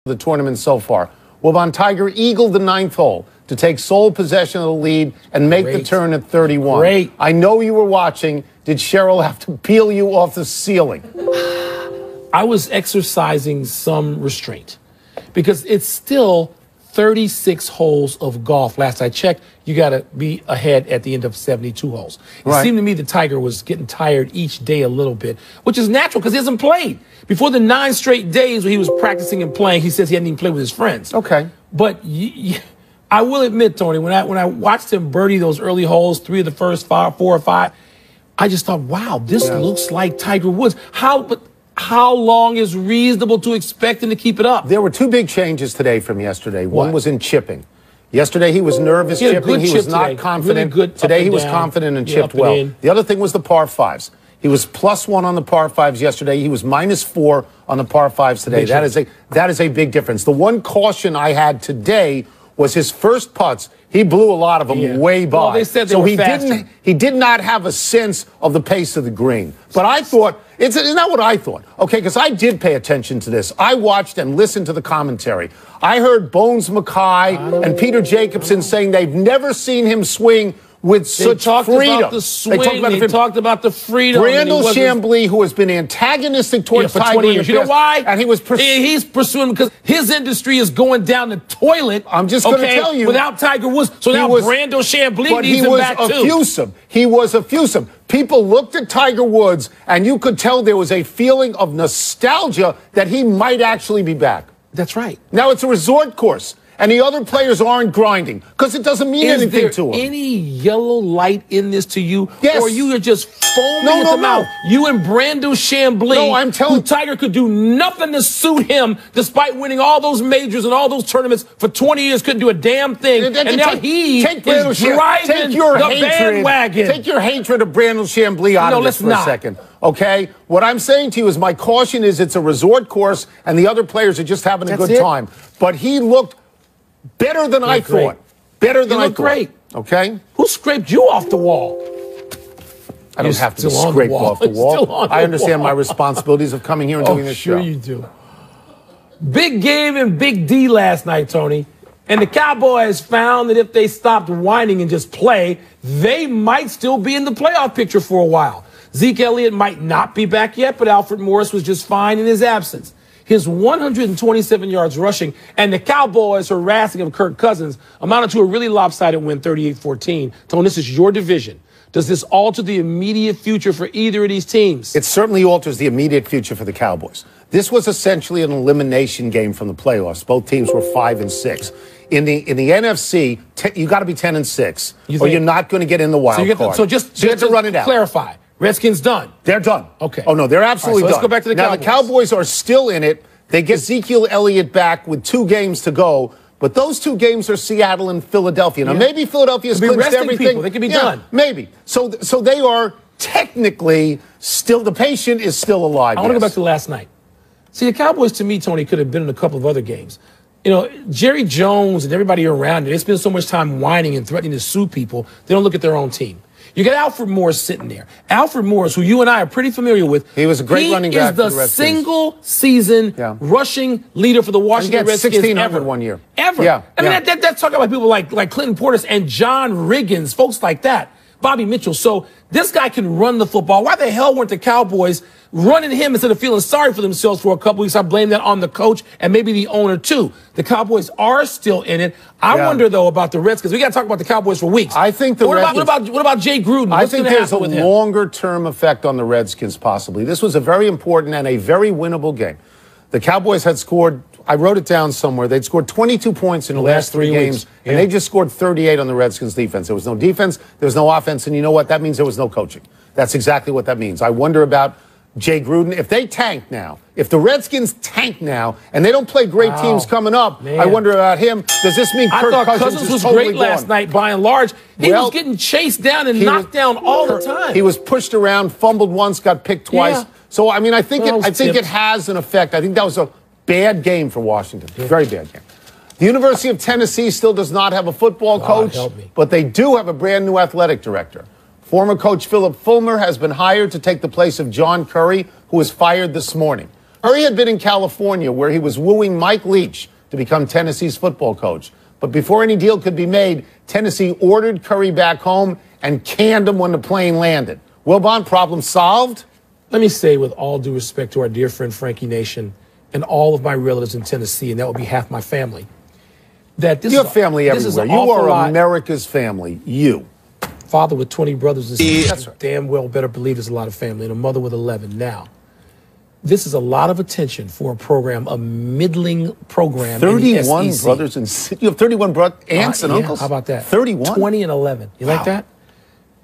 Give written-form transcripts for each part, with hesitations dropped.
the tournament so far. Waban Tiger eagled the 9th hole to take sole possession of the lead and make the turn at 31. Great. I know you were watching. Did Cheryl have to peel you off the ceiling? I was exercising some restraint because it's still 36 holes of golf. Last I checked, you got to be ahead at the end of 72 holes. It seemed to me the Tiger was getting tired each day a little bit, which is natural because he hasn't played. Before the 9 straight days when he was practicing and playing, he says he hadn't even played with his friends. Okay. But I will admit, Tony, when I watched him birdie those early holes, 3 of the first 4 or 5, I just thought, wow, this looks like Tiger Woods. How long is reasonable to expect him to keep it up? There were 2 big changes today from yesterday. One was in chipping. Yesterday he was nervous chipping. He was not confident. Really good today he was confident and chipped well. The other thing was the par 5s. He was +1 on the par 5s yesterday. He was -4 on the par 5s today. That is a big difference. The one caution I had today was his first putts. He blew a lot of them way by. Well, they said they were faster. He did not have a sense of the pace of the green. But I thought, it's not what I thought, okay, because I did pay attention to this. I watched and listened to the commentary. I heard Bones Mackay and Peter Jacobson saying they've never seen him swing with such freedom. About the swing. They talked about the freedom. Randall Chambly, who has been antagonistic towards for Tiger 20 years. You know why? And he's pursuing because his industry is going down the toilet. I'm just going to tell you. Without Tiger Woods. So now Randall Chambly needs him back too. He was effusive. People looked at Tiger Woods, and you could tell there was a feeling of nostalgia that he might actually be back. That's right. Now it's a resort course. And the other players aren't grinding because it doesn't mean anything to them. Is there any yellow light in this to you? Yes. Or you are just foaming at the mouth? You and Brandon Chambly, I'm telling you, Tiger could do nothing to suit him despite winning all those majors and all those tournaments for 20 years, couldn't do a damn thing. And now he is driving the bandwagon. Take your hatred of Brandon Chambly out of this for a second. Okay? What I'm saying to you is my caution is it's a resort course and the other players are just having a good time. But he looked better than I thought. Better than I thought. Great. Okay? Who scraped you off the wall? I don't have to be scraped off the wall. I understand my responsibilities of coming here and doing this show. Sure you do. Big game and Big D last night, Tony. And the Cowboys found that if they stopped whining and just play, they might still be in the playoff picture for a while. Zeke Elliott might not be back yet, but Alfred Morris was just fine in his absence. His 127 yards rushing and the Cowboys harassing of Kirk Cousins amounted to a really lopsided win, 38-14. Tony, this is your division. Does this alter the immediate future for either of these teams? It certainly alters the immediate future for the Cowboys. This was essentially an elimination game from the playoffs. Both teams were 5-6. In the NFC, you got to be 10-6, or you're not going to get in the wild card. So just to run it out. Clarify. Redskins done. They're done. Okay. Oh, no, they're absolutely done. Let's go back to the Cowboys. Now, the Cowboys are still in it. They get Ezekiel Elliott back with 2 games to go. But those 2 games are Seattle and Philadelphia. Now, maybe Philadelphia's clinched everything. People. They could be done. Maybe. So they are technically still, the patient is still alive. I want to go back to last night. See, the Cowboys, to me, Tony, could have been in a couple of other games. You know, Jerry Jones and everybody around it, they spend so much time whining and threatening to sue people, they don't look at their own team. You got Alfred Morris sitting there. Alfred Morris, who you and I are pretty familiar with. He was a great running back for the Redskins. He is the single-season rushing leader for the Washington Redskins 1,600 one year. Ever. Yeah. I mean, that's talking about people like Clinton Portis and John Riggins, folks like that. Bobby Mitchell. So this guy can run the football. Why the hell weren't the Cowboys running him instead of feeling sorry for themselves for a couple weeks? I blame that on the coach and maybe the owner, too. The Cowboys are still in it. I wonder, though, about the Redskins. We got to talk about the Cowboys for weeks. I think what about Jay Gruden? I think there's a longer-term effect on the Redskins, possibly. This was a very important and a very winnable game. The Cowboys had scored, I wrote it down somewhere, they'd scored 22 points in the last 3 games, and they just scored 38 on the Redskins' defense. There was no defense, there was no offense, and you know what? That means there was no coaching. That's exactly what that means. I wonder about Jay Gruden. If they tank now, if the Redskins tank now, and they don't play great teams coming up, I wonder about him. Does this mean Kirk Cousins was totally great last night, by and large? He was getting chased down and knocked down all the time. He was pushed around, fumbled once, got picked twice. Yeah. So, I mean, I think it has an effect. I think that was a bad game for Washington. Very bad game. The University of Tennessee still does not have a football coach, but they do have a brand new athletic director. Former coach Philip Fulmer has been hired to take the place of John Curry, who was fired this morning. Curry had been in California where he was wooing Mike Leach to become Tennessee's football coach. But before any deal could be made, Tennessee ordered Curry back home and canned him when the plane landed. Wilbon, problem solved? Let me say, with all due respect to our dear friend Frankie Nation and all of my relatives in Tennessee, and that would be half my family, that this you have family everywhere. You are America's family. You. Father with 20 brothers and sisters. That's right. Damn well better believe there's a lot of family, and a mother with 11 now. This is a lot of attention for a program, a middling program. 31 in the SEC. brothers and you have 31 aunts and uncles? How about that? 31? 20 and 11. You like that?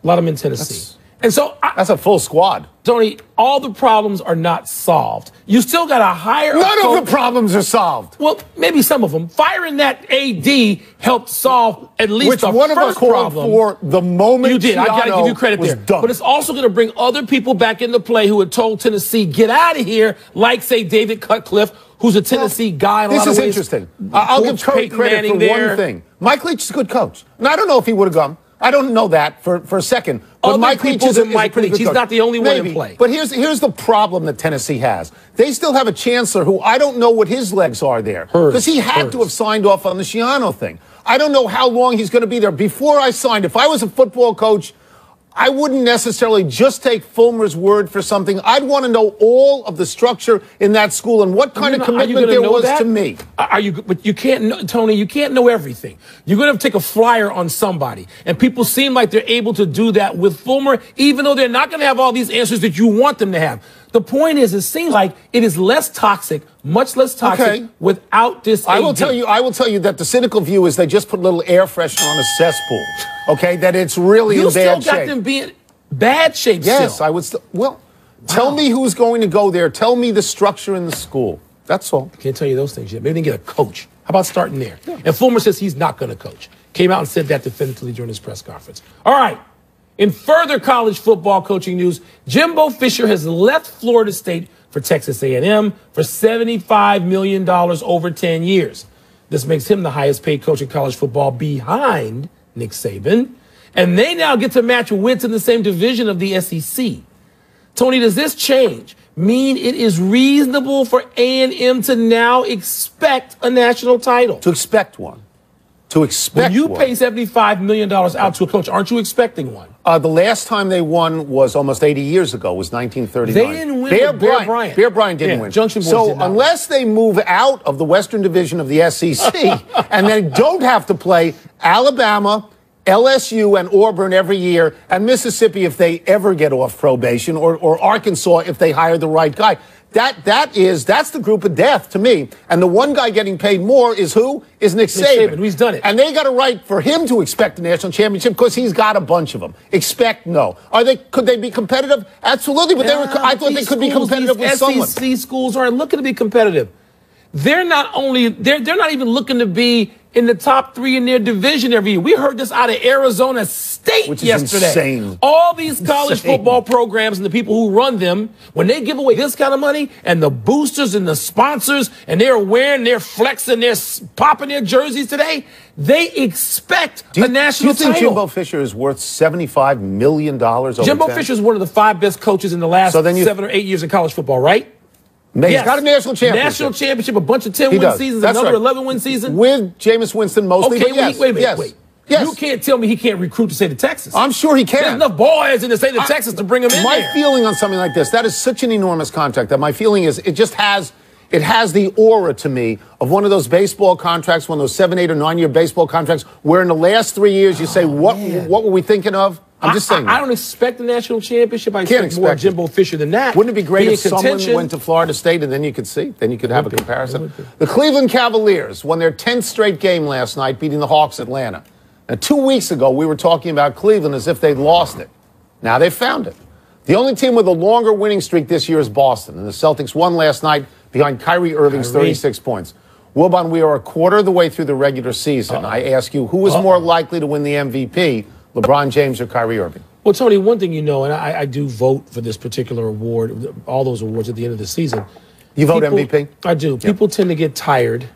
A lot of them in Tennessee. That's a full squad. Tony, all the problems are not solved. You still got to hire None of the problems are solved. Well, maybe some of them. Firing that AD helped solve at least Which the one of us first called problem. For the moment you did. I got to give you credit there. Done. But it's also going to bring other people back into play who had told Tennessee, get out of here, like, say, David Cutcliffe, who's a Tennessee guy in a lot of ways. This is interesting. I'll give Curry credit for one thing. Mike Leach is a good coach. And I don't know if he would have gone. I don't know that for a second. But Mike Leach is a pretty good coach. He's not the only one in play. But here's the problem that Tennessee has. They still have a chancellor who I don't know what his legs are there. Because he had to have signed off on the Schiano thing. I don't know how long he's going to be there. Before I signed, if I was a football coach, I wouldn't necessarily just take Fulmer's word for something. I'd want to know all of the structure in that school and what kind of commitment there was to me. But you can't know, Tony, you can't know everything. You're going to take a flyer on somebody. And people seem like they're able to do that with Fulmer, even though they're not going to have all these answers that you want them to have. The point is, it seems like it is less toxic, much less toxic without this. I will tell you that the cynical view is they just put a little air freshener on a cesspool. Okay, that it's really in bad shape. You still got them being bad shape. Yes, still. I would. Tell me who's going to go there. Tell me the structure in the school. That's all. I can't tell you those things yet. Maybe they can get a coach. How about starting there? Yeah. And Fulmer says he's not going to coach. Came out and said that definitively during his press conference. All right. In further college football coaching news, Jimbo Fisher has left Florida State for Texas A&M for $75 million over 10 years. This makes him the highest paid coach in college football behind Nick Saban. And they now get to match wits in the same division of the SEC. Tony, does this change mean it is reasonable for A&M to now expect a national title? To expect one. To expect when you pay $75 million out to a coach, aren't you expecting one? The last time they won was almost 80 years ago. It was 1939. They didn't win. Bear Bryant. Bear Bryant didn't win. Junction Boys so unless they move out of the Western Division of the SEC and then don't have to play Alabama, LSU, and Auburn every year, and Mississippi if they ever get off probation, or Arkansas if they hire the right guy. That's the group of death to me. And the one guy getting paid more is who? Is Nick Saban. He's done it. And they got a right for him to expect the national championship because he's got a bunch of them. Expect no. Could they be competitive? Absolutely. But I thought they could be competitive with someone. SEC schools aren't looking to be competitive. They're not even looking to be in the top 3 in their division every year. We heard this out of Arizona State yesterday. Insane. All these college football programs and the people who run them, when they give away this kind of money and the boosters and the sponsors and they're flexing, they're popping their jerseys today, they expect a national title. Do you think Jimbo Fisher is worth $75 million over Jimbo 10? Fisher is one of the 5 best coaches in the last 7 or 8 years in college football, right? He's got a national championship. National championship, a bunch of 10-win seasons, another 11-win season. With Jameis Winston mostly, okay, but yes. Wait. Yes. You can't tell me he can't recruit to say to Texas. I'm sure he can. There's enough boys in the state of Texas to bring him in My there. feeling on something like this, that is such an enormous contract that my feeling is it has the aura to me of one of those baseball contracts, one of those 7, 8, or 9-year baseball contracts where in the last 3 years you say, what were we thinking of? I'm just saying. I don't expect the national championship. I expect more Jimbo Fisher than that. Wouldn't it be great if someone went to Florida State and then you could see? Then you could have a comparison. The Cleveland Cavaliers won their 10th straight game last night, beating the Hawks Atlanta. Now, 2 weeks ago, we were talking about Cleveland as if they'd lost it. Now they've found it. The only team with a longer winning streak this year is Boston, and the Celtics won last night behind Kyrie Irving's 36 points. Wilbon, we are a quarter of the way through the regular season. I ask you, who is more likely to win the MVP, LeBron James or Kyrie Irving? Well, Tony, one thing you know, and I do vote for this particular award, all those awards at the end of the season. You vote MVP? I do. People tend to get tired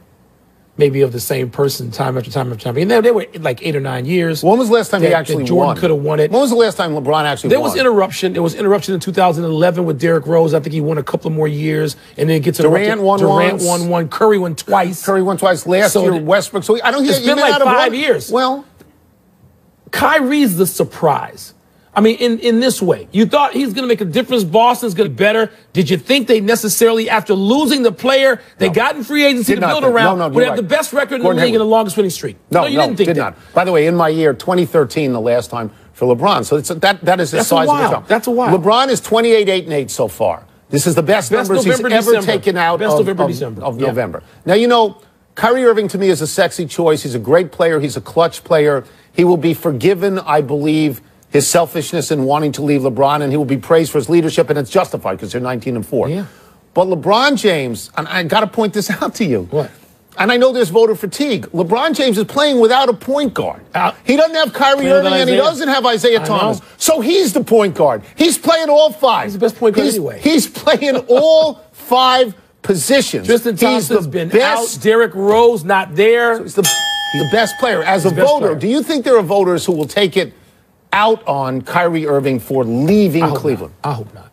maybe of the same person time after time after time. And they were like 8 or 9 years. When was the last time he actually Jordan won? could have won it. When was the last time LeBron actually there won? Was interruption. There was interruption in 2011 with Derrick Rose. I think he won a couple of more years, and then it gets Durant won Durant once. won one. Curry won twice. Curry won twice last year. Westbrook. So I don't hear it's been like 5 years. Well, Kyrie's the surprise. I mean, in this way, you thought he's going to make a difference. Boston's going to be better. Did you think they necessarily, after losing the player they got in free agency to build around, would have the best record in the league and the longest winning streak? No, you didn't think did that. not. By the way, in my year, 2013, the last time for LeBron. So that is the size of the jump. That's a while. LeBron is 28-8-8 so far. This is the best numbers he's ever taken out of November. Now, you know, Kyrie Irving to me is a sexy choice. He's a great player. He's a clutch player. He will be forgiven, I believe, his selfishness in wanting to leave LeBron, and he will be praised for his leadership, and it's justified because they're 19-4. Yeah. But LeBron James, and I got to point this out to you. What? And I know there's voter fatigue. LeBron James is playing without a point guard. He doesn't have Kyrie Irving, and he doesn't have Isaiah Thomas. So he's the point guard. He's playing all five. He's the best point guard anyway. He's playing all 5 positions. Tristan Thompson's been out. Derrick Rose not there. So he's the best player. As a voter, do you think there are voters who will take it out on Kyrie Irving for leaving Cleveland? I hope not.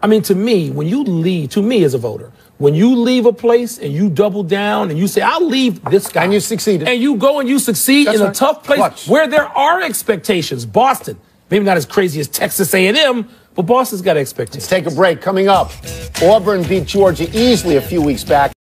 I mean, to me, when you leave, to me as a voter, when you leave a place and you double down and you say, I'll leave this guy. And you succeed. And you go and you succeed in a tough place where there are expectations. Boston, maybe not as crazy as Texas A&M, but Boston's got expectations. Let's take a break. Coming up, Auburn beat Georgia easily a few weeks back.